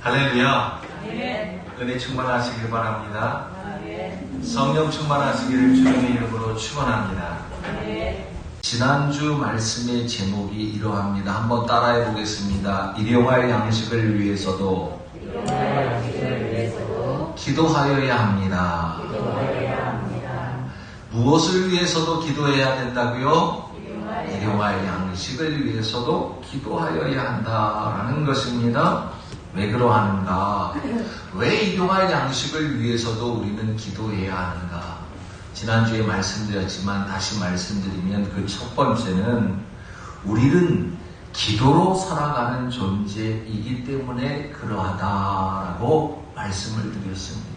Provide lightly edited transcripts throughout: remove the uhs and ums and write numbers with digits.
할렐루야. 아멘. 은혜 충만하시길 바랍니다. 아멘. 성령 충만하시기를 주님의 이름으로 축원합니다. 아멘. 지난주 말씀의 제목이 이러합니다. 한번 따라해 보겠습니다. 일용할 양식을 위해서도 기도하여야 합니다. 무엇을 위해서도 기도해야 된다고요? 일용할 양식을 위해서도 기도하여야 한다라는 것입니다. 왜 그러하는가? 왜 일용할 양식을 위해서도 우리는 기도해야 하는가? 지난주에 말씀드렸지만 다시 말씀드리면 그 첫 번째는 우리는 기도로 살아가는 존재이기 때문에 그러하다라고 말씀을 드렸습니다.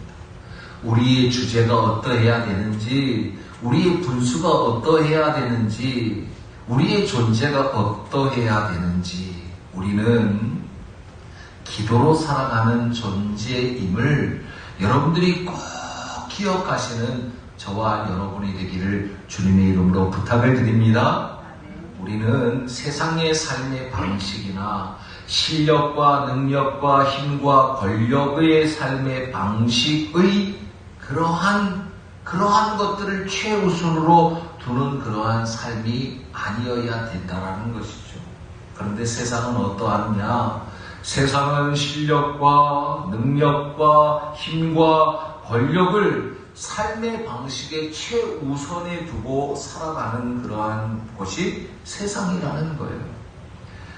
우리의 주제가 어떠해야 되는지, 우리의 분수가 어떠해야 되는지, 우리의 존재가 어떠해야 되는지 우리는 기도로 살아가는 존재임을 여러분들이 꼭 기억하시는 저와 여러분이 되기를 주님의 이름으로 부탁을 드립니다. 우리는 세상의 삶의 방식이나 실력과 능력과 힘과 권력의 삶의 방식의 그러한 것들을 최우선으로 두는 그러한 삶이 아니어야 된다라는 것이죠. 그런데 세상은 어떠하느냐? 세상은 실력과 능력과 힘과 권력을 삶의 방식에 최우선에 두고 살아가는 그러한 곳이 세상이라는 거예요.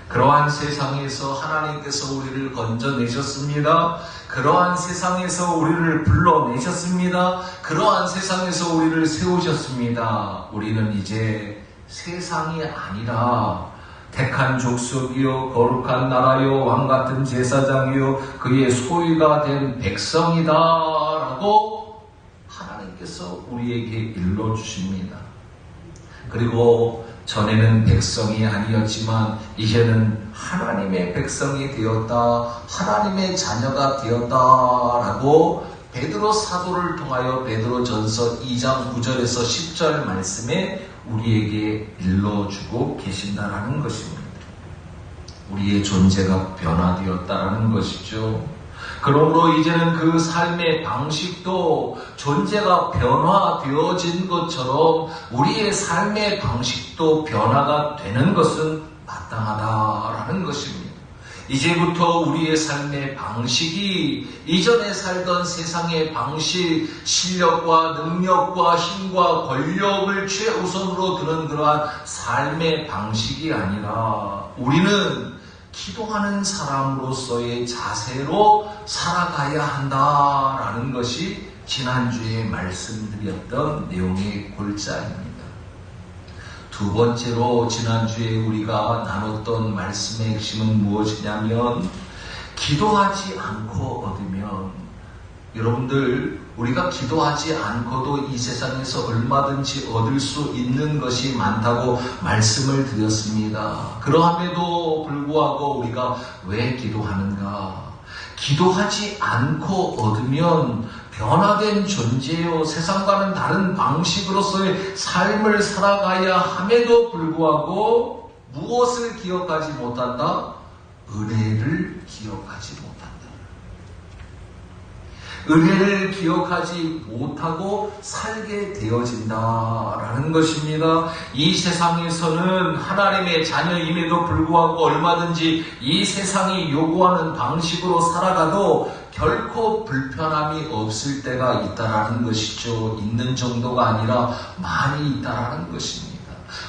그러한 세상에서 하나님께서 우리를 건져내셨습니다. 그러한 세상에서 우리를 불러내셨습니다. 그러한 세상에서 우리를 세우셨습니다. 우리는 이제 세상이 아니라 택한 족속이요 거룩한 나라요 왕같은 제사장이요 그의 소유가 된 백성이다 라고 하나님께서 우리에게 일러주십니다. 그리고 전에는 백성이 아니었지만 이제는 하나님의 백성이 되었다, 하나님의 자녀가 되었다라고 베드로 사도를 통하여 베드로전서 2장 9절에서 10절 말씀에 우리에게 일러주고 계신다라는 것입니다. 우리의 존재가 변화되었다라는 것이죠. 그러므로 이제는 그 삶의 방식도 존재가 변화되어진 것처럼 우리의 삶의 방식도 변화가 되는 것은 마땅하다라는 것입니다. 이제부터 우리의 삶의 방식이 이전에 살던 세상의 방식, 실력과 능력과 힘과 권력을 최우선으로 두는 그러한 삶의 방식이 아니라 우리는 기도하는 사람으로서의 자세로 살아가야 한다라는 것이 지난주에 말씀드렸던 내용의 골자입니다. 두 번째로 지난주에 우리가 나눴던 말씀의 핵심은 무엇이냐면 기도하지 않고 얻으면 여러분들 우리가 기도하지 않고도 이 세상에서 얼마든지 얻을 수 있는 것이 많다고 말씀을 드렸습니다. 그러함에도 불구하고 우리가 왜 기도하는가? 기도하지 않고 얻으면 변화된 존재요 세상과는 다른 방식으로서의 삶을 살아가야 함에도 불구하고 무엇을 기억하지 못한다? 은혜를 기억하지 못한다. 은혜를 기억하지 못하고 살게 되어진다라는 것입니다. 이 세상에서는 하나님의 자녀임에도 불구하고 얼마든지 이 세상이 요구하는 방식으로 살아가도 결코 불편함이 없을 때가 있다라는 것이죠. 있는 정도가 아니라 많이 있다라는 것입니다.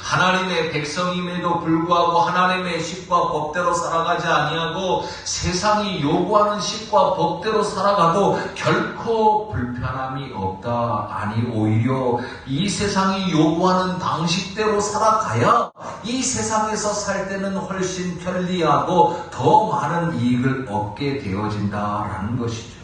하나님의 백성임에도 불구하고 하나님의 식과 법대로 살아가지 아니하고 세상이 요구하는 식과 법대로 살아가도 결코 불편함이 없다. 아니 오히려 이 세상이 요구하는 방식대로 살아가야 이 세상에서 살 때는 훨씬 편리하고 더 많은 이익을 얻게 되어진다라는 것이죠.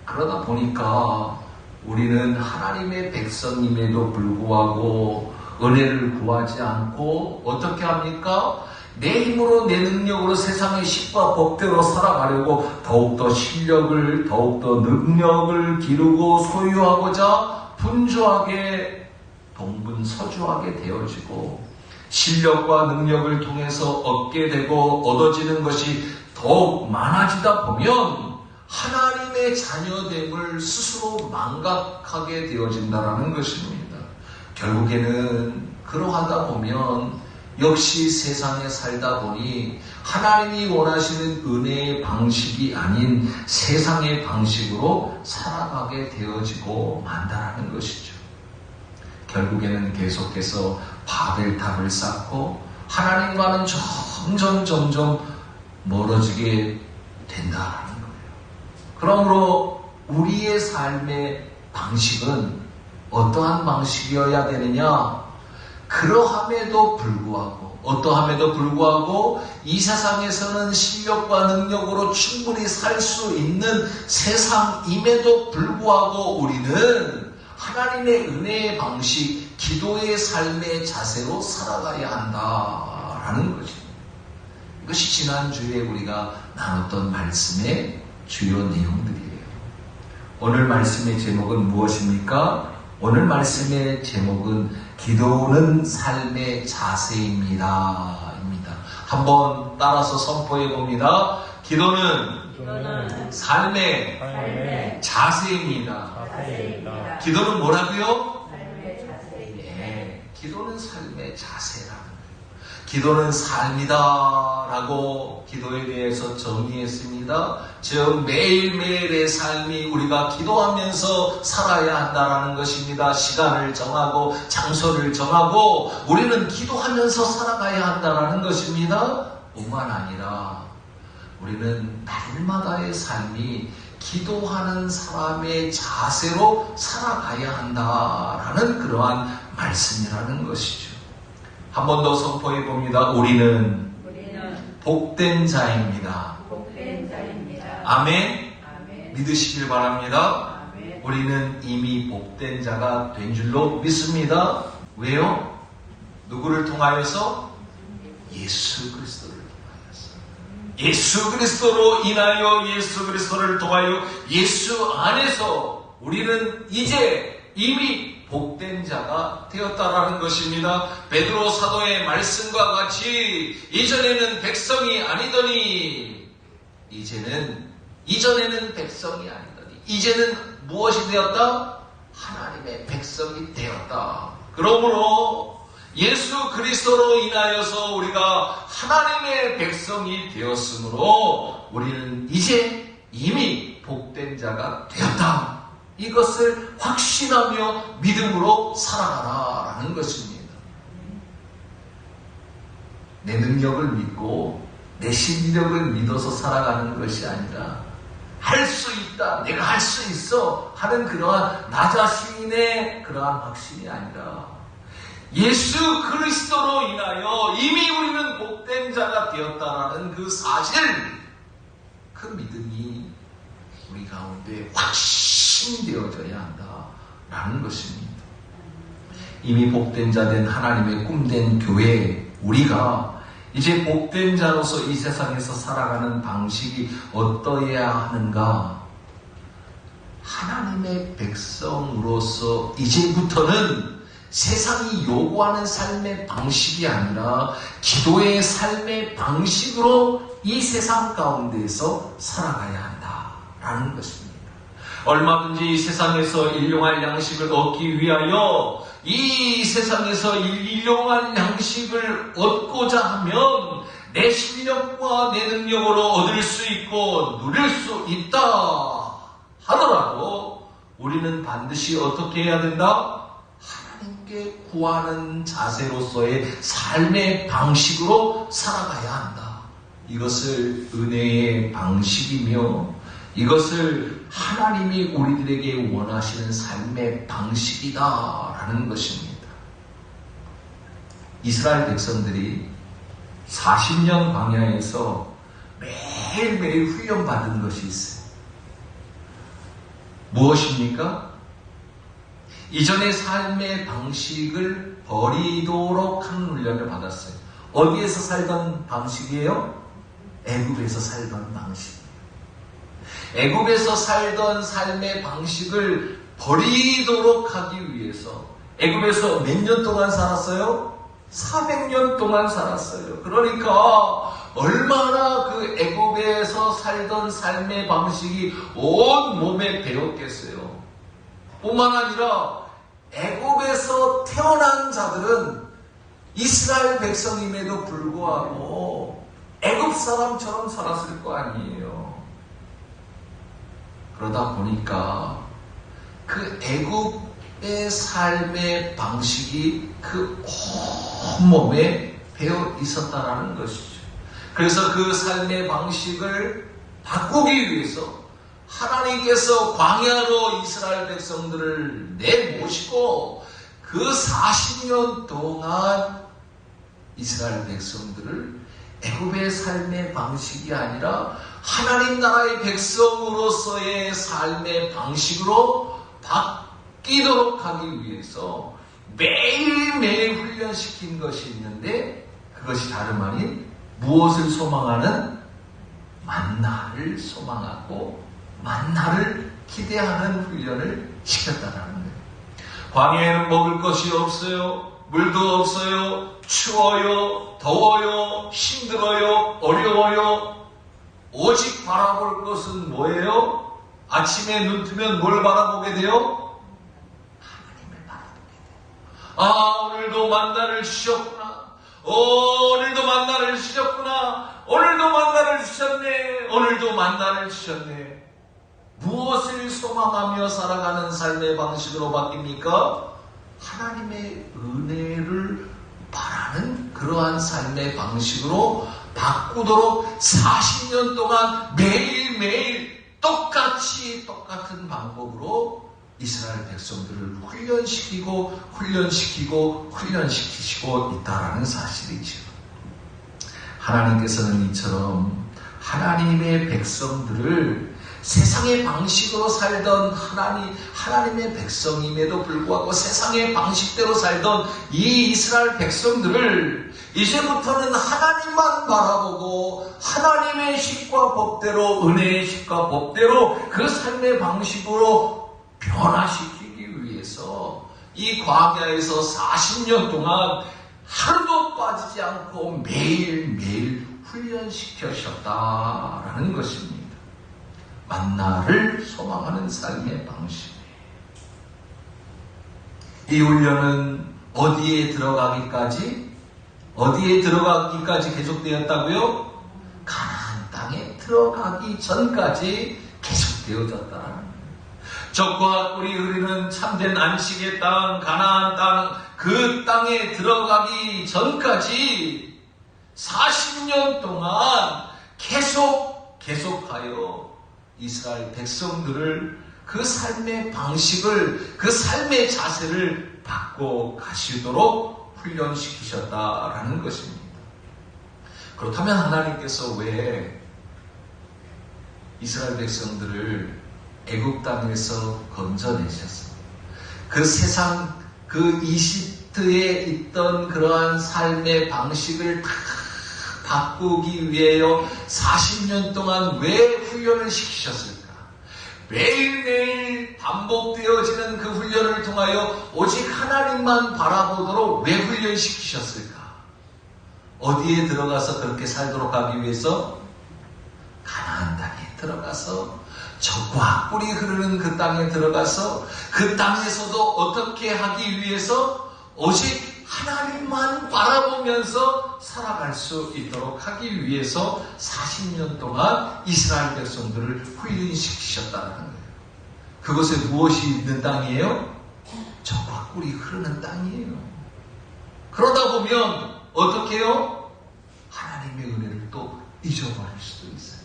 그러다 보니까 우리는 하나님의 백성임에도 불구하고 은혜를 구하지 않고 어떻게 합니까? 내 힘으로 내 능력으로 세상의 식과 법대로 살아가려고 더욱더 실력을 더욱더 능력을 기르고 소유하고자 분주하게 동분서주하게 되어지고 실력과 능력을 통해서 얻게 되고 얻어지는 것이 더 더욱 많아지다 보면 하나님의 자녀됨을 스스로 망각하게 되어진다는 것입니다. 결국에는 그러하다 보면 역시 세상에 살다 보니 하나님이 원하시는 은혜의 방식이 아닌 세상의 방식으로 살아가게 되어지고 만다라는 것이죠. 결국에는 계속해서 바벨탑을 쌓고 하나님과는 점점 멀어지게 된다라는 거예요. 그러므로 우리의 삶의 방식은 어떠한 방식이어야 되느냐? 그러함에도 불구하고 이 세상에서는 실력과 능력으로 충분히 살 수 있는 세상임에도 불구하고 우리는 하나님의 은혜의 방식, 기도의 삶의 자세로 살아가야 한다라는 것입니다. 이것이 지난주에 우리가 나눴던 말씀의 주요 내용들이에요. 오늘 말씀의 제목은 무엇입니까? 오늘 말씀의 제목은 기도는 삶의 자세입니다. 한번 따라서 선포해 봅니다. 기도는 삶의 자세입니다. 기도는 뭐라고요? 네, 기도는 삶의 자세라는 거예요. 기도는 삶이다라고 기도에 대해서 정의했습니다. 즉 매일매일의 삶이 우리가 기도하면서 살아야 한다라는 것입니다. 시간을 정하고 장소를 정하고 우리는 기도하면서 살아가야 한다라는 것입니다. 뿐만 아니라 우리는 날마다의 삶이 기도하는 사람의 자세로 살아가야 한다라는 그러한 말씀이라는 것이죠. 한 번 더 선포해 봅니다. 우리는 복된 자입니다. 아멘. 믿으시길 바랍니다. 우리는 이미 복된 자가 된 줄로 믿습니다. 왜요? 누구를 통하여서? 예수 그리스도를 통하여서. 예수 그리스도로 인하여 예수 그리스도를 통하여 예수 안에서 우리는 이제 이미 복된 자가 되었다라는 것입니다. 베드로 사도의 말씀과 같이 이전에는 백성이 아니더니 이전에는 백성이 아니더니 이제는 무엇이 되었다? 하나님의 백성이 되었다. 그러므로 예수 그리스도로 인하여서 우리가 하나님의 백성이 되었으므로 우리는 이제 이미 복된 자가 되었다. 이것을 확신하며 믿음으로 살아가라라는 것입니다. 내 능력을 믿고 내 실력을 믿어서 살아가는 것이 아니라 할 수 있다, 내가 할 수 있어 하는 그러한 나 자신의 그러한 확신이 아니라 예수 그리스도로 인하여 이미 우리는 복된 자가 되었다라는 그 사실, 그 믿음이 우리 가운데 확신되어져야 한다라는 것입니다. 이미 복된 자 된 하나님의 꿈된 교회, 우리가 이제 복된 자로서 이 세상에서 살아가는 방식이 어떠해야 하는가? 하나님의 백성으로서 이제부터는 세상이 요구하는 삶의 방식이 아니라 기도의 삶의 방식으로 이 세상 가운데에서 살아가야 한다라는 것입니다. 얼마든지 이 세상에서 일용할 양식을 얻기 위하여 이 세상에서 일용할 양식을 얻고자 하면 내 실력과 내 능력으로 얻을 수 있고 누릴 수 있다 하더라도 우리는 반드시 어떻게 해야 된다? 하나님께 구하는 자세로서의 삶의 방식으로 살아가야 한다. 이것을 은혜의 방식이며 이것을 하나님이 우리들에게 원하시는 삶의 방식이다라는 것입니다. 이스라엘 백성들이 40년 광야에서 매일매일 훈련받은 것이 있어요. 무엇입니까? 이전의 삶의 방식을 버리도록 하는 훈련을 받았어요. 어디에서 살던 방식이에요? 애굽에서 살던 방식. 애굽에서 살던 삶의 방식을 버리도록 하기 위해서 애굽에서 몇 년 동안 살았어요? 400년 동안 살았어요. 그러니까 얼마나 그 애굽에서 살던 삶의 방식이 온 몸에 배었겠어요. 뿐만 아니라 애굽에서 태어난 자들은 이스라엘 백성임에도 불구하고 애굽 사람처럼 살았을 거 아니에요. 그러다 보니까 그 애굽의 삶의 방식이 그 온몸에 배어 있었다라는 것이죠. 그래서 그 삶의 방식을 바꾸기 위해서 하나님께서 광야로 이스라엘 백성들을 내모시고 그 40년 동안 이스라엘 백성들을 애굽의 삶의 방식이 아니라 하나님 나라의 백성으로서의 삶의 방식으로 바뀌도록 하기 위해서 매일매일 훈련시킨 것이 있는데 그것이 다름 아닌 무엇을 소망하는? 만나를 소망하고 만나를 기대하는 훈련을 시켰다는 거예요. 광야에는 먹을 것이 없어요. 물도 없어요. 추워요. 더워요. 힘들어요. 어려워요. 오직 바라볼 것은 뭐예요? 아침에 눈 뜨면 뭘 바라보게 돼요? 하나님을 바라보게 돼요. 아, 오늘도 만나를 주셨구나. 오늘도 만나를 주셨구나. 오늘도 만나를 주셨네. 오늘도 만나를 주셨네. 무엇을 소망하며 살아가는 삶의 방식으로 바뀝니까? 하나님의 은혜를 바라는 그러한 삶의 방식으로 바꾸도록 40년 동안 매일매일 똑같이 똑같은 방법으로 이스라엘 백성들을 훈련시키고 있다라는 사실이죠. 하나님께서는 이처럼 하나님의 백성들을 세상의 방식으로 살던 하나님의 백성임에도 불구하고 세상의 방식대로 살던 이 이스라엘 백성들을 이제부터는 하나님만 바라보고 하나님의 식과 법대로, 은혜의 식과 법대로 그 삶의 방식으로 변화시키기 위해서 이 광야에서 40년 동안 하루도 빠지지 않고 매일매일 훈련시켜셨다라는 것입니다. 만나를 소망하는 삶의 방식. 이 훈련은 어디에 들어가기까지 계속되었다고요? 가나안 땅에 들어가기 전까지 계속되어졌다는 거예요. 젖과 꿀이 흐르는 참된 안식의 땅, 가나안 땅, 그 땅에 들어가기 전까지 40년 동안 계속하여 이스라엘 백성들을 그 삶의 방식을, 그 삶의 자세를 바꿔 가시도록 훈련시키셨다라는 것입니다. 그렇다면 하나님께서 왜 이스라엘 백성들을 애굽 땅에서 건져내셨어요? 그 세상, 그 이집트에 있던 그러한 삶의 방식을 다 바꾸기 위하여 40년 동안 왜 훈련을 시키셨을까? 매일매일 반복되어지는 그 훈련을 통하여 오직 하나님만 바라보도록 왜 훈련시키셨을까? 어디에 들어가서 그렇게 살도록 하기 위해서? 가나안 땅에 들어가서 젖과 꿀이 흐르는 그 땅에 들어가서 그 땅에서도 어떻게 하기 위해서? 오직 하나님만 바라보면서 살아갈 수 있도록 하기 위해서 40년 동안 이스라엘 백성들을 훈련시키셨다는 거예요. 그곳에 무엇이 있는 땅이에요? 젖과 꿀이 흐르는 땅이에요. 그러다 보면 어떻게 해요? 하나님의 은혜를 또 잊어버릴 수도 있어요.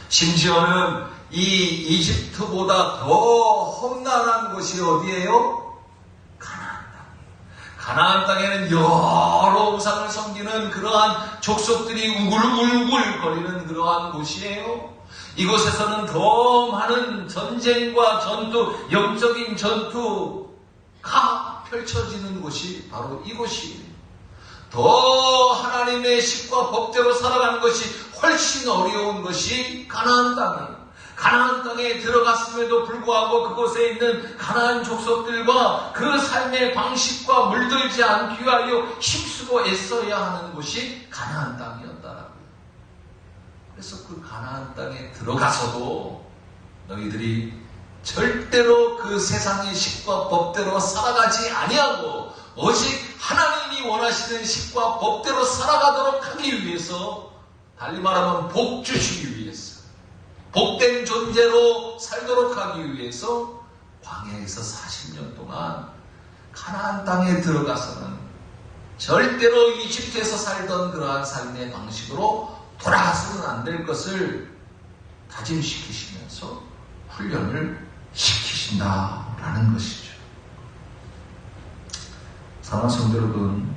심지어는 이 이집트보다 더 험난한 곳이 어디예요? 가나안 땅에는 여러 우상을 섬기는 그러한 족속들이 우글우글거리는 그러한 곳이에요. 이곳에서는 더 많은 전쟁과 전투, 영적인 전투가 펼쳐지는 곳이 바로 이곳이에요. 더 하나님의 식과 법대로 살아가는 것이 훨씬 어려운 것이 가나안 땅이에요. 가나안 땅에 들어갔음에도 불구하고 그곳에 있는 가나안 족속들과 그 삶의 방식과 물들지 않기 위하여 힘쓰고 애써야 하는 곳이 가나안 땅이었다라고요. 그래서 그 가나안 땅에 들어가서도 너희들이 절대로 그 세상의 식과 법대로 살아가지 아니하고 오직 하나님이 원하시는 식과 법대로 살아가도록 하기 위해서, 달리 말하면 복 주시기 위해서, 복된 존재로 살도록 하기 위해서 광야에서 40년 동안 가나안 땅에 들어가서는 절대로 이집트에서 살던 그러한 삶의 방식으로 돌아가서는 안 될 것을 다짐시키시면서 훈련을 시키신다라는 것이죠. 사랑하는 성도 여러분,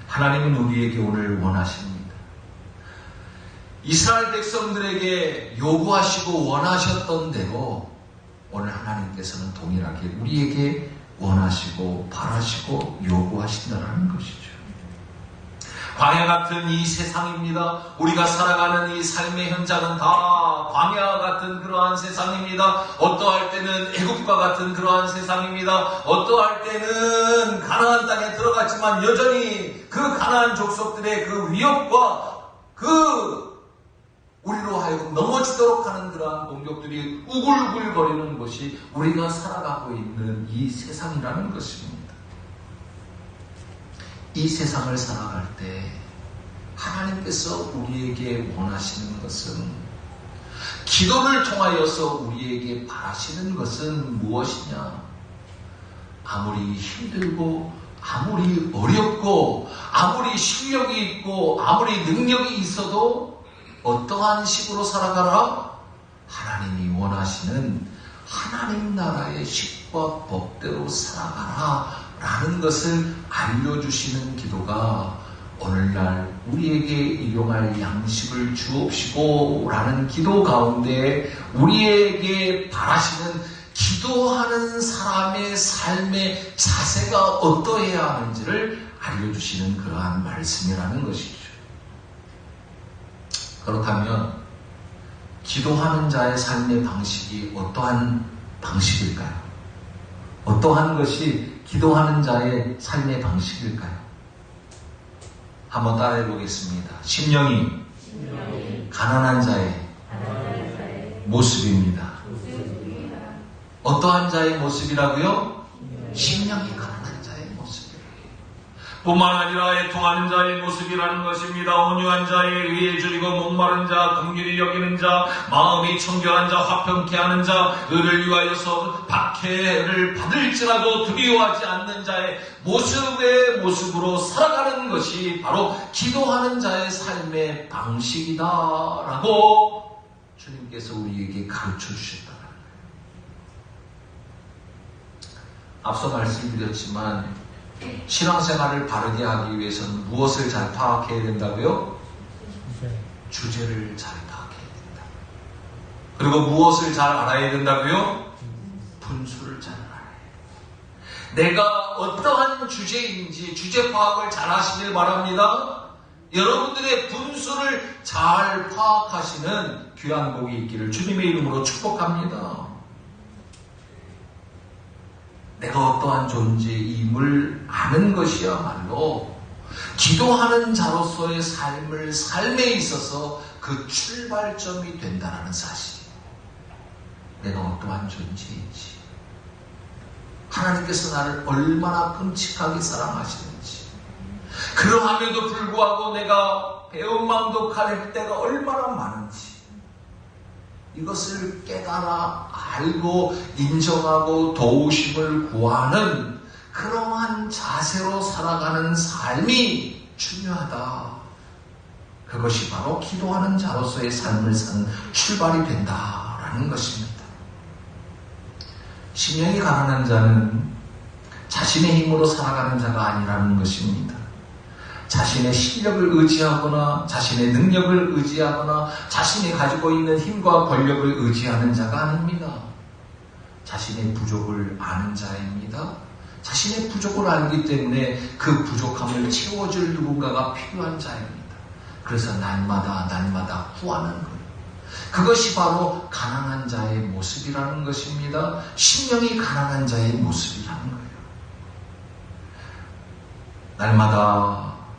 하나님은 우리에게 오늘 원하십니다. 이스라엘 백성들에게 요구하시고 원하셨던 대로 오늘 하나님께서는 동일하게 우리에게 원하시고 바라시고 요구하신다는 것이죠. 광야 같은 이 세상입니다. 우리가 살아가는 이 삶의 현장은 다 광야 같은 그러한 세상입니다. 어떠할 때는 애국과 같은 그러한 세상입니다. 어떠할 때는 가나안 땅에 들어갔지만 여전히 그 가나안 족속들의 그 위협과 우리로 하여금 넘어지도록 하는 그러한 공격들이 우글우글거리는 것이 우리가 살아가고 있는 이 세상이라는 것입니다. 이 세상을 살아갈 때 하나님께서 우리에게 원하시는 것은, 기도를 통하여서 우리에게 바라시는 것은 무엇이냐? 아무리 힘들고 아무리 어렵고 아무리 실력이 있고 아무리 능력이 있어도 어떠한 식으로 살아가라? 하나님이 원하시는 하나님 나라의 식과 법대로 살아가라 라는 것을 알려주시는 기도가 오늘날 우리에게 일용할 양식을 주옵시고 라는 기도 가운데 우리에게 바라시는 기도하는 사람의 삶의 자세가 어떠해야 하는지를 알려주시는 그러한 말씀이라는 것이죠. 그렇다면 기도하는 자의 삶의 방식이 어떠한 방식일까요? 어떠한 것이 기도하는 자의 삶의 방식일까요? 한번 따라해 보겠습니다. 심령이 가난한 자의 모습입니다. 어떠한 자의 모습이라고요? 심령이 가난한 자의 모습이라고요. 뿐만 아니라 애통하는 자의 모습이라는 것입니다. 온유한 자에 의해 줄이고 목마른 자, 긍휼히 여기는 자, 마음이 청결한 자, 화평케 하는 자, 의를 위하여서 박해를 받을지라도 두려워하지 않는 자의 모습의 모습으로 살아가는 것이 바로 기도하는 자의 삶의 방식이다라고 주님께서 우리에게 가르쳐 주셨다. 앞서 말씀드렸지만 신앙생활을 바르게 하기 위해서는 무엇을 잘 파악해야 된다고요? 주제를 잘 파악해야 된다. 그리고 무엇을 잘 알아야 된다고요? 분수를 잘 알아야 된다. 내가 어떠한 주제인지 주제 파악을 잘 하시길 바랍니다. 여러분들의 분수를 잘 파악하시는 귀한 복이 있기를 주님의 이름으로 축복합니다. 내가 어떠한 존재임을 아는 것이야말로 기도하는 자로서의 삶에 있어서 그 출발점이 된다는 사실. 내가 어떠한 존재인지, 하나님께서 나를 얼마나 끔찍하게 사랑하시는지, 그러함에도 불구하고 내가 배은망덕 할 때가 얼마나 많은지, 이것을 깨달아 알고 인정하고 도우심을 구하는 그러한 자세로 살아가는 삶이 중요하다. 그것이 바로 기도하는 자로서의 삶을 산 출발이 된다라는 것입니다. 심령이 가난한 자는 자신의 힘으로 살아가는 자가 아니라는 것입니다. 자신의 실력을 의지하거나 자신의 능력을 의지하거나 자신이 가지고 있는 힘과 권력을 의지하는 자가 아닙니다. 자신의 부족을 아는 자입니다. 자신의 부족을 알기 때문에 그 부족함을 채워줄 누군가가 필요한 자입니다. 그래서 날마다 구하는 거예요. 그것이 바로 가난한 자의 모습이라는 것입니다. 심령이 가난한 자의 모습이라는 거예요.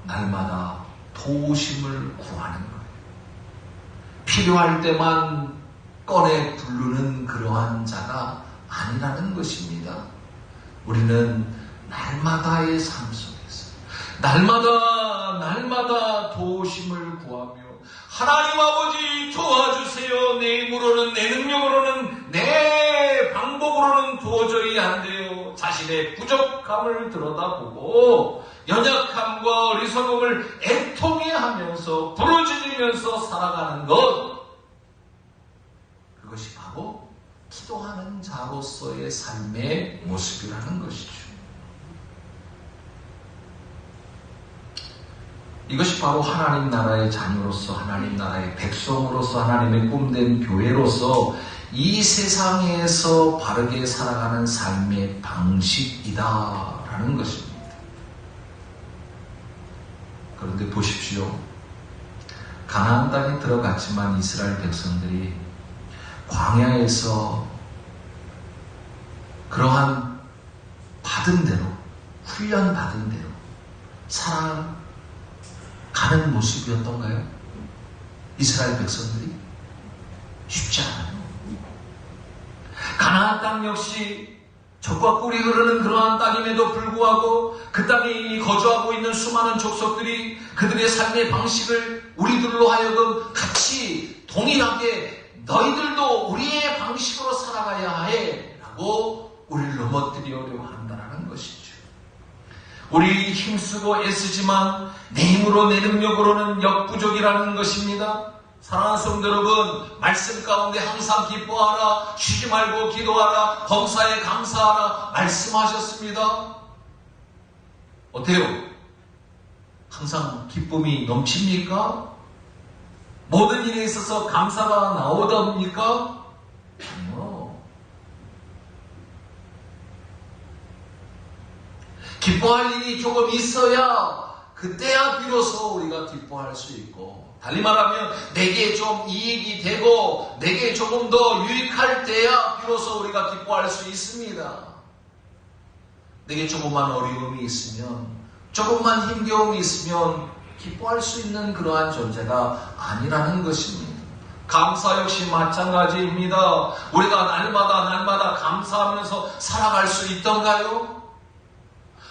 날마다 도우심을 구하는 거예요. 필요할 때만 꺼내 부르는 그러한 자가 아니라는 것입니다. 우리는 날마다의 삶 속에서 날마다 도우심을 구하며 하나님 아버지 도와주세요. 내 힘으로는 내 능력으로는 내 방법으로는 도저히 안 돼요. 자신의 부족함을 들여다보고 연약함과 어리석음을 애통해 하면서 부르짖으면서 살아가는 것, 그것이 바로 기도하는 자로서의 삶의 모습이라는 것이죠. 이것이 바로 하나님 나라의 자녀로서, 하나님 나라의 백성으로서, 하나님의 꿈된 교회로서 이 세상에서 바르게 살아가는 삶의 방식이다라는 것입니다. 그런데 보십시오. 가나안 땅에 들어갔지만 이스라엘 백성들이 광야에서 그러한 받은 대로, 훈련받은 대로 살아가는 모습이었던가요? 이스라엘 백성들이? 쉽지 않아요. 가나안 땅 역시 젖과 꿀이 흐르는 그러한 땅임에도 불구하고 그 땅에 이미 거주하고 있는 수많은 족속들이 그들의 삶의 방식을 우리들로 하여금 같이 동일하게 너희들도 우리의 방식으로 살아가야 해 라고 우리를 넘어뜨리려고 한다는 것이죠. 우리 힘쓰고 애쓰지만 내 힘으로 내 능력으로는 역부족이라는 것입니다. 사랑하는 성도 여러분, 말씀 가운데 항상 기뻐하라, 쉬지 말고 기도하라, 범사에 감사하라 말씀하셨습니다. 어때요? 항상 기쁨이 넘칩니까? 모든 일에 있어서 감사가 나오답니까? 아니요. 기뻐할 일이 조금 있어야 그때야 비로소 우리가 기뻐할 수 있고, 달리 말하면 내게 좀 이익이 되고 내게 조금 더 유익할 때야 비로소 우리가 기뻐할 수 있습니다. 내게 조금만 어려움이 있으면, 조금만 힘겨움이 있으면 기뻐할 수 있는 그러한 존재가 아니라는 것입니다. 감사 역시 마찬가지입니다. 우리가 날마다 감사하면서 살아갈 수 있던가요?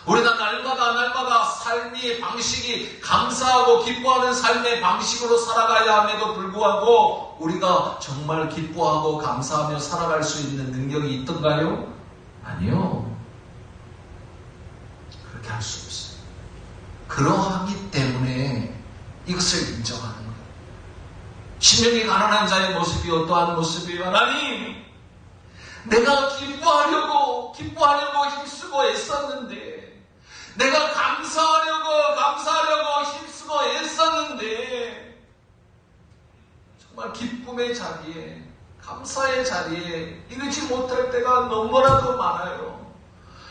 우리가 날마다 삶의 방식이 감사하고 기뻐하는 삶의 방식으로 살아가야 함에도 불구하고 우리가 정말 기뻐하고 감사하며 살아갈 수 있는 능력이 있던가요? 아니요. 그렇게 할 수 없어요. 그러하기 때문에 이것을 인정하는 거예요. 심령이 가난한 자의 모습이 어떠한 모습이에요? 하나님, 내가 기뻐하려고 힘쓰고 애썼는데, 내가 감사하려고 힘쓰고 애썼는데, 정말 기쁨의 자리에, 감사의 자리에 이르지 못할 때가 너무나도 많아요.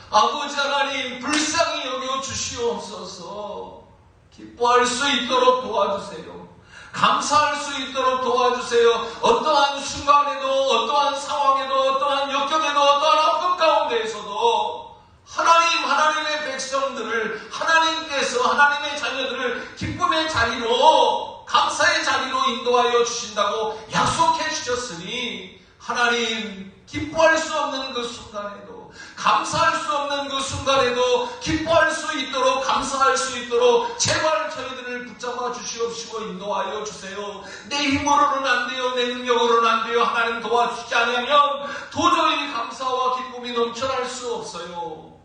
아버지 하나님, 불쌍히 여겨 주시옵소서. 기뻐할 수 있도록 도와주세요. 감사할 수 있도록 도와주세요. 어떠한 순간에도, 어떠한 상황에도, 어떠한 역경에도, 어떠한 아픔 가운데에서도 하나님의 백성들을, 하나님께서 하나님의 자녀들을 기쁨의 자리로, 감사의 자리로 인도하여 주신다고 약속해 주셨으니, 하나님, 기뻐할 수 없는 그 순간에도, 감사할 수 없는 그 순간에도 기뻐할 수 있도록, 감사할 수 있도록 제발 저희들을 붙잡아 주시옵시고 인도하여 주세요. 내 힘으로는 안 돼요. 내 능력으로는 안 돼요. 하나님 도와주시지 않으면 도저히 감사와 기쁨이 넘쳐날 수 없어요.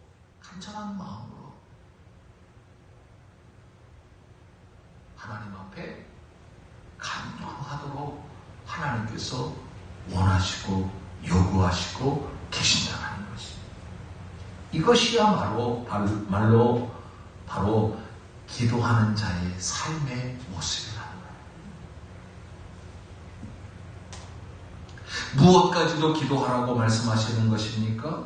간절한 마음으로 하나님 앞에 간구하도록 하나님께서 원하시고 요구하시고 계신다는 것입니다. 이것이야말로 바로 기도하는 자의 삶의 모습이라는 거예요. 무엇까지도 기도하라고 말씀하시는 것입니까?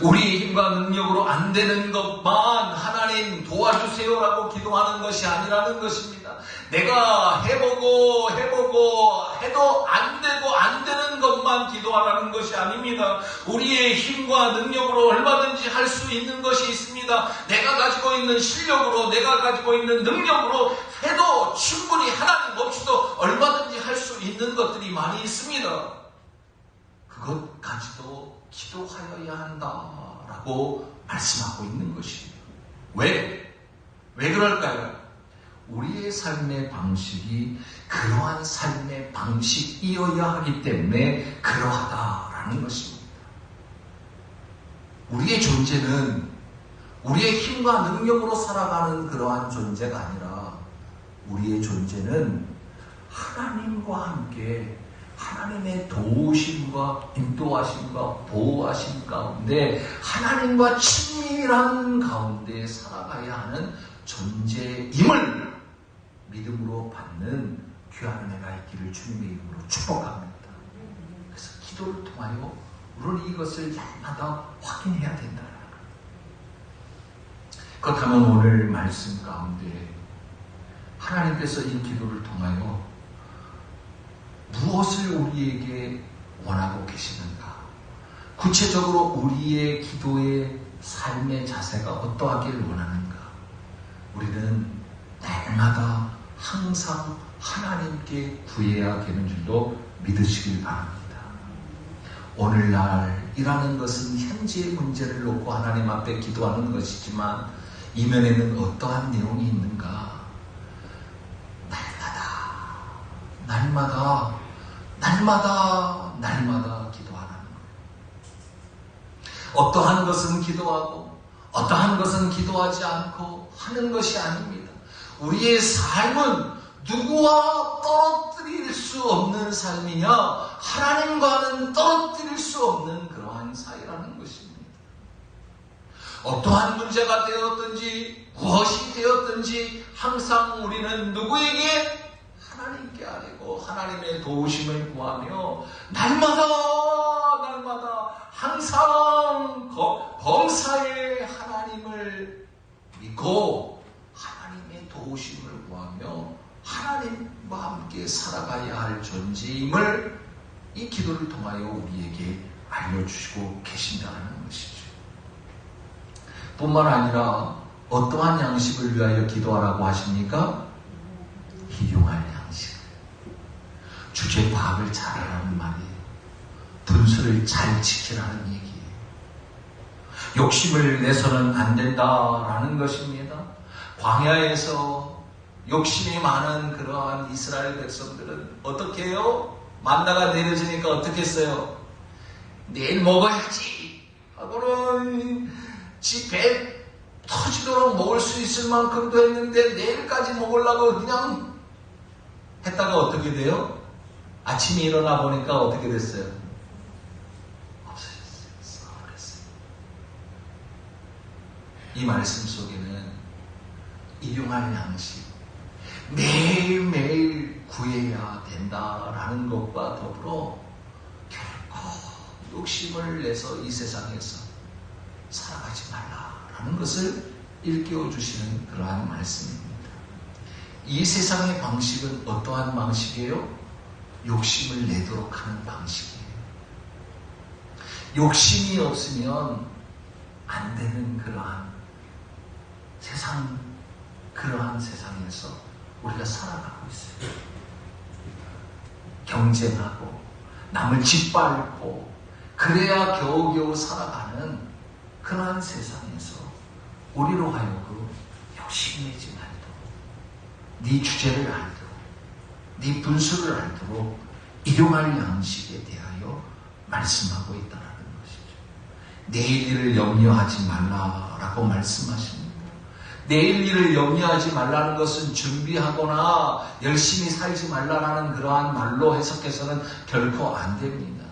우리의 힘과 능력으로 안 되는 것만 하나님 도와주세요라고 기도하는 것이 아니라는 것입니다. 내가 해보고 해도 안 되고 안 되는 것만 기도하라는 것이 아닙니다. 우리의 힘과 능력으로 얼마든지 할 수 있는 것이 있습니다. 내가 가지고 있는 실력으로, 내가 가지고 있는 능력으로 해도 충분히 하나님 없이도 얼마든지 할 수 있는 것들이 많이 있습니다. 그것 가지도 기도하여야 한다라고 말씀하고 있는 것이에요. 왜 그럴까요? 우리의 삶의 방식이 그러한 삶의 방식이어야 하기 때문에 그러하다라는 것입니다. 우리의 존재는 우리의 힘과 능력으로 살아가는 그러한 존재가 아니라 우리의 존재는 하나님과 함께 하나님의 도우심과 인도하심과 보호하심 가운데 하나님과 친밀한 가운데 살아가야 하는 존재임을 믿음으로 받는 귀한 은혜가 있기를 주님의 이름으로 축복합니다. 그래서 기도를 통하여 우리는 이것을 날마다 확인해야 된다. 그렇다면 오늘 말씀 가운데 하나님께서 이 기도를 통하여 무엇을 우리에게 원하고 계시는가? 구체적으로 우리의 기도의 삶의 자세가 어떠하길 원하는가? 우리는 날마다 항상 하나님께 구해야 되는 줄도 믿으시길 바랍니다. 오늘날이라는 것은 현재의 문제를 놓고 하나님 앞에 기도하는 것이지만 이면에는 어떠한 내용이 있는가? 날마다 기도하라는 거예요. 어떠한 것은 기도하고 어떠한 것은 기도하지 않고 하는 것이 아닙니다. 우리의 삶은 누구와 떨어뜨릴 수 없는 삶이냐? 하나님과는 떨어뜨릴 수 없는 그러한 사이라는 것입니다. 어떠한 문제가 되었든지 무엇이 되었든지 항상 우리는 누구에게? 하나님께 아니고 하나님의 도우심을 구하며 날마다 항상 범사에 하나님을 믿고 하나님의 도우심을 구하며 하나님과 함께 살아가야 할 존재임을 이 기도를 통하여 우리에게 알려주시고 계신다는 것이죠. 뿐만 아니라 어떠한 양식을 위하여 기도하라고 하십니까? 일용할 양식. 주제 파악을 잘하라는 말이에요. 분수를 잘 지키라는 얘기예요. 욕심을 내서는 안 된다라는 것입니다. 광야에서 욕심이 많은 그러한 이스라엘 백성들은 어떻게 해요? 만나가 내려지니까 어떻게 했어요? 내일 먹어야지 하고는 지 배 터지도록 먹을 수 있을 만큼도 했는데 내일까지 먹으려고 그냥 했다가 어떻게 돼요? 아침에 일어나 보니까 어떻게 됐어요? 없어졌어요. 썩어버렸어요. 이 말씀 속에는 일용할 양식, 매일매일 구해야 된다라는 것과 더불어 결코 욕심을 내서 이 세상에서 살아가지 말라라는 것을 일깨워 주시는 그러한 말씀입니다. 이 세상의 방식은 어떠한 방식이에요? 욕심을 내도록 하는 방식이에요. 욕심이 없으면 안 되는 그러한 세상에서 우리가 살아가고 있어요. 경쟁하고 남을 짓밟고 그래야 겨우겨우 살아가는 그러한 세상에서 우리로 하여금 욕심 내지 말도록 네 주제를 알도록 네 분수를 알도록 일용할 양식에 대하여 말씀하고 있다는 것이죠. 내일 일을 염려하지 말라라고 말씀하십니다. 내일 일을 염려하지 말라는 것은 준비하거나 열심히 살지 말라라는 그러한 말로 해석해서는 결코 안 됩니다.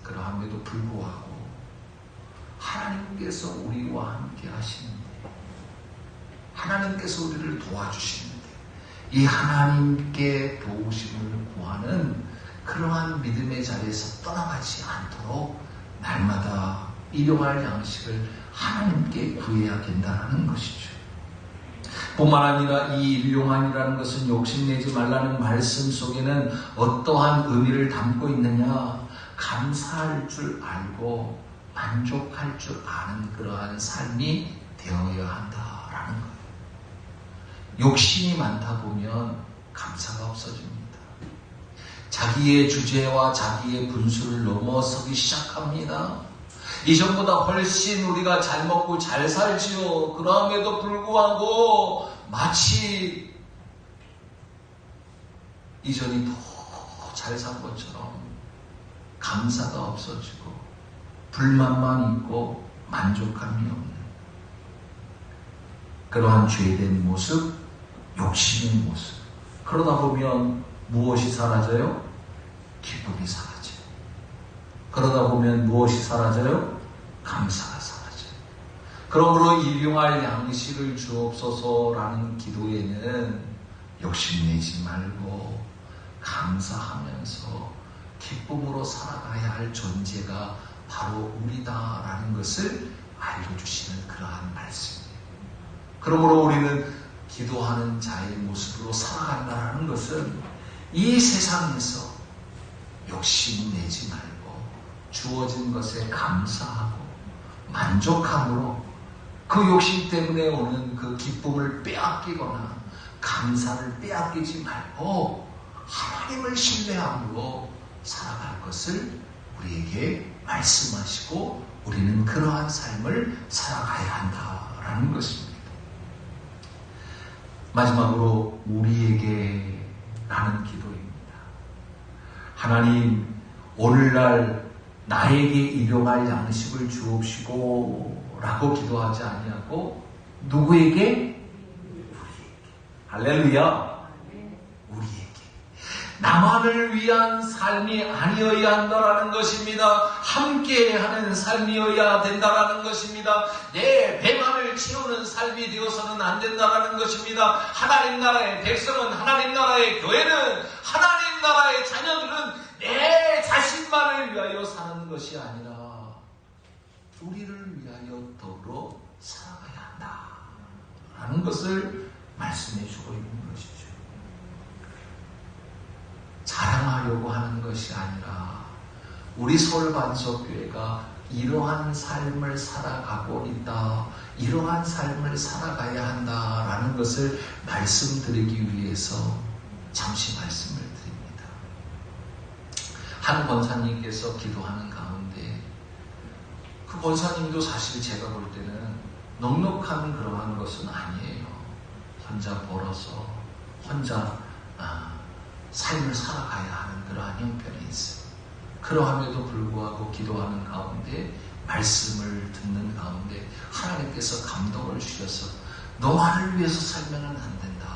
그러함에도 불구하고 하나님께서 우리와 함께 하시는데 하나님께서 우리를 도와주시는데 이 하나님께 도우심을 구하는 그러한 믿음의 자리에서 떠나가지 않도록 날마다 일용할 양식을 하나님께 구해야 된다는 것이죠. 뿐만 아니라 이 일용한이라는 것은 욕심내지 말라는 말씀 속에는 어떠한 의미를 담고 있느냐, 감사할 줄 알고 만족할 줄 아는 그러한 삶이 되어야 한다라는 거예요. 욕심이 많다 보면 감사가 없어집니다. 자기의 주제와 자기의 분수를 넘어서기 시작합니다. 이전보다 훨씬 우리가 잘 먹고 잘 살지요. 그럼에도 불구하고 마치 이전이 더 잘 산 것처럼 감사가 없어지고 불만만 있고 만족함이 없는 그러한 죄된 모습, 욕심의 모습. 그러다 보면 무엇이 사라져요? 기쁨이 사라져요. 그러다 보면 무엇이 사라져요? 감사가 사라져요. 그러므로 일용할 양식을 주옵소서라는 기도에는 욕심내지 말고 감사하면서 기쁨으로 살아가야 할 존재가 바로 우리다라는 것을 알려주시는 그러한 말씀이에요. 그러므로 우리는 기도하는 자의 모습으로 살아간다는 것은 이 세상에서 욕심내지 말고 주어진 것에 감사하고 만족함으로 그 욕심 때문에 오는 그 기쁨을 빼앗기거나 감사를 빼앗기지 말고 하나님을 신뢰함으로 살아갈 것을 우리에게 말씀하시고 우리는 그러한 삶을 살아가야 한다라는 것입니다. 마지막으로 우리에게 라는 기도입니다. 하나님, 오늘날 나에게 일용할 양식을 주옵시고 라고 기도하지 아니하고 누구에게? 우리에게. 할렐루야. 우리에게. 나만을 위한 삶이 아니어야 한다라는 것입니다. 함께하는 삶이어야 된다라는 것입니다. 내 배만을 채우는 삶이 되어서는 안 된다라는 것입니다. 하나님 나라의 백성은, 하나님 나라의 교회는, 하나님 나라의 자녀들은 내 자신만을 위하여 사는 것이 아니라 우리를 위하여 더불어 살아가야 한다라는 것을 말씀해 주고 있는 것이죠. 자랑하려고 하는 것이 아니라 우리 서울반석교회가 이러한 삶을 살아가고 있다, 이러한 삶을 살아가야 한다라는 것을 말씀드리기 위해서 잠시 말씀을 드립니다. 한 권사님께서 기도하는 가운데 그 권사님도 사실 제가 볼 때는 넉넉한 그러한 것은 아니에요. 혼자 벌어서 혼자 삶을 살아가야 하는 그러한 형편이 있어요. 그러함에도 불구하고 기도하는 가운데, 말씀을 듣는 가운데 하나님께서 감동을 주셔서 너만을 위해서 살면 안 된다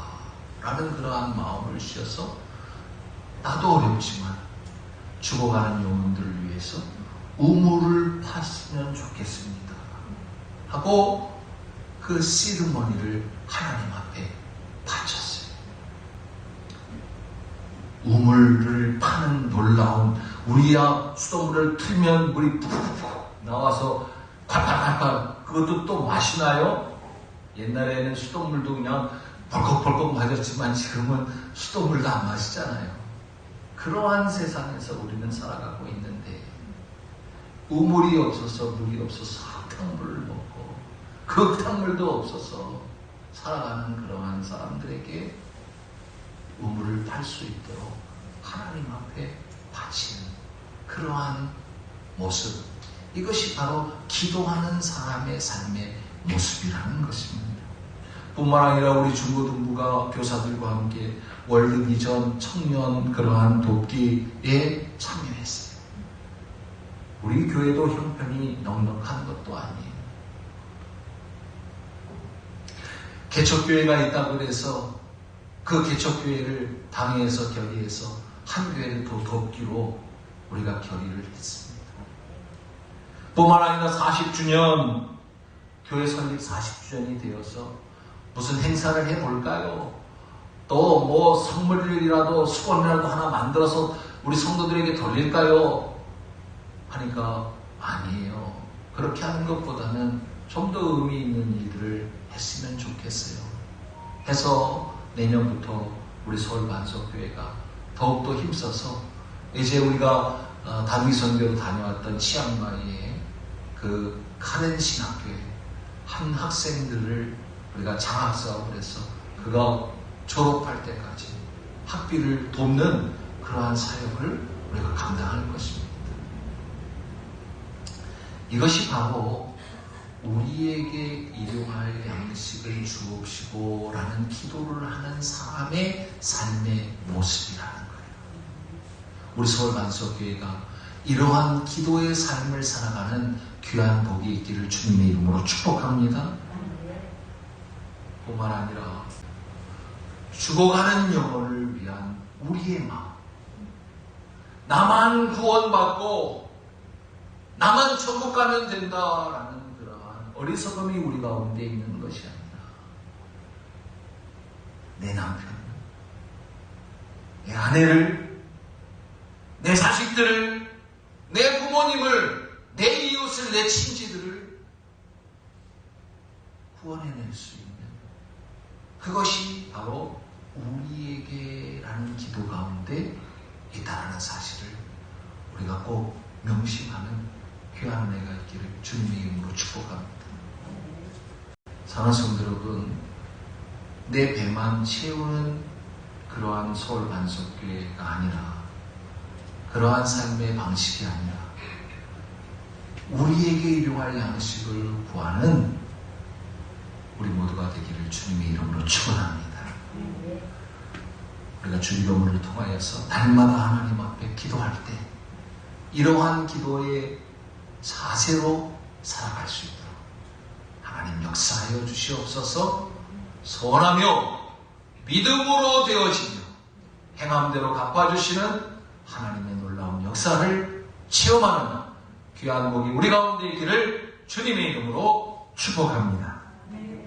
라는 그러한 마음을 주셔서 나도 어렵지만 죽어가는 영혼들을 위해서 우물을 팠으면 좋겠습니다 하고 그 시드머니를 하나님 앞에 바쳤어요. 우물을 파는 놀라운, 우리야 수돗물을 틀면 물이 푹푹 나와서 콸콸콸콸, 그것도 또 마시나요? 옛날에는 수돗물도 그냥 벌컥벌컥 마셨지만 지금은 수돗물도 안 마시잖아요. 그러한 세상에서 우리는 살아가고 있는데 우물이 없어서, 물이 없어서 흙탕물을 먹고 그 흙탕물도 없어서 살아가는 그러한 사람들에게 우물을 팔 수 있도록 하나님 앞에 바치는 그러한 모습, 이것이 바로 기도하는 사람의 삶의 모습이라는 것입니다. 뿐만 아니라 우리 중고등부가 교사들과 함께 월드비전 청년 그러한 돕기에 참여했어요. 우리 교회도 형편이 넉넉한 것도 아니에요. 개척교회가 있다고 해서 그 개척교회를 당회에서 결의해서 한 교회를 더 돕기로 우리가 결의를 했습니다. 뿐만 아니라 40주년, 교회 설립 40주년이 되어서 무슨 행사를 해볼까요? 또 뭐 선물이라도 수건이라도 하나 만들어서 우리 성도들에게 돌릴까요? 하니까 아니에요. 그렇게 하는 것보다는 좀 더 의미 있는 일을 했으면 좋겠어요. 해서 내년부터 우리 서울만석교회가 더욱더 힘써서 이제 우리가 단기선교로 다녀왔던 치앙마이의 그 카렌 신학교에 한 학생들을 우리가 장학사업을 해서 그가 졸업할 때까지 학비를 돕는 그러한 사역을 우리가 감당할 것입니다. 이것이 바로 우리에게 일용할 양식을 주옵시고 라는 기도를 하는 사람의 삶의 모습이라는 거예요. 우리 서울만석교회가 이러한 기도의 삶을 살아가는 귀한 복이 있기를 주님의 이름으로 축복합니다. 뿐만 아니라 죽어가는 영혼을 위한 우리의 마음, 나만 구원받고 나만 천국 가면 된다라는 그러한 어리석음이 우리 가운데 있는 것이 아니라 내 남편, 내 아내를, 내 자식들을, 내 부모님을, 내 이웃을, 내 친지들을 구원해낼 수 있는 그것이 바로 우리에게라는 기도 가운데 있다라는 사실을 우리가 꼭 명심하는 귀한 은혜가 있기를 주님의 이름으로 축복합니다. 사랑하는 성도 여러분, 내 배만 채우는 그러한 서울만석교회가 아니라, 그러한 삶의 방식이 아니라 우리에게 일용할 양식을 구하는 우리 모두가 되기를 주님의 이름으로 축원합니다. 우리가 주기도문을 통하여서 날마다 하나님 앞에 기도할 때 이러한 기도의 자세로 살아갈 수 있도록 하나님 역사하여 주시옵소서. 선하며 믿음으로 되어지며 행함대로 갚아주시는 하나님의 놀라운 역사를 체험하는 귀한 복이 우리 가운데 있기를 주님의 이름으로 축복합니다.